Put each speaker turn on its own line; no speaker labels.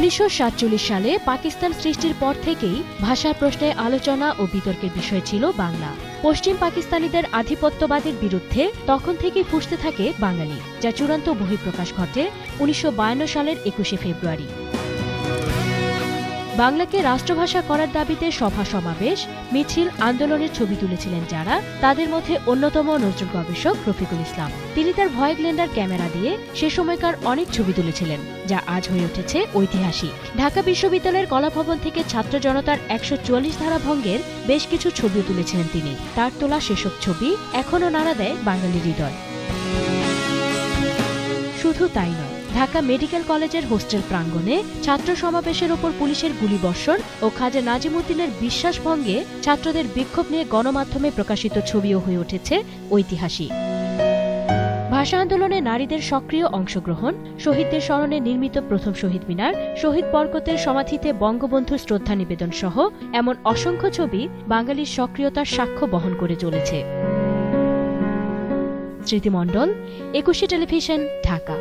1947 সালে পাকিস্তান সৃষ্টির পর থেকেই ভাষার প্রশ্নে আলোচনা ও বিতর্কের বিষয় ছিল বাংলা। পশ্চিম পাকিস্তানিদের আধিপত্যবাদের বিরুদ্ধে তখন থেকেই ফুঁসতে থাকে বাঙালি, যা চূড়ান্ত বহিঃপ্রকাশ ঘটে 1952 সালের 21শে ফেব্রুয়ারি। বাংলাকে রাষ্ট্রভাষা করার দাবিতে সভা সমাবেশ, মিছিল, আন্দোলনের ছবি তুলেছিলেন যারা, তাদের মধ্যে অন্যতম নজরুল গবেষক রফিকুল ইসলাম। তিনি তার ভয়েগ্লেন্ডার ক্যামেরা দিয়ে সে সময়কার অনেক ছবি তুলেছিলেন, যা আজ হয়ে উঠেছে ঐতিহাসিক। ঢাকা বিশ্ববিদ্যালয়ের কলাভবন থেকে ছাত্র জনতার 144 ধারা ভঙ্গের বেশ কিছু ছবিও তুলেছিলেন তিনি। তার তোলা সেসব ছবি এখনও নাড়া দেয় বাঙালির হৃদয়। শুধু তাই নয়, ঢাকা মেডিকেল কলেজের হোস্টেল প্রাঙ্গণে ছাত্র সমাবেশের ওপর পুলিশের গুলিবর্ষণ ও খাজা নাজিমুদ্দিনের বিশ্বাস ভঙ্গে ছাত্রদের বিক্ষোভ নিয়ে গণমাধ্যমে প্রকাশিত ছবিও হয়ে উঠেছে ঐতিহাসিক। ভাষা আন্দোলনে নারীদের সক্রিয় অংশগ্রহণ, শহীদদের স্মরণে নির্মিত প্রথম শহীদ মিনার, শহীদ বরকতের সমাধিতে বঙ্গবন্ধুর শ্রদ্ধা নিবেদন সহ এমন অসংখ্য ছবি বাঙালির সক্রিয়তার সাক্ষ্য বহন করে চলেছে। স্মৃতি মণ্ডল, 21শে টেলিভিশন, ঢাকা।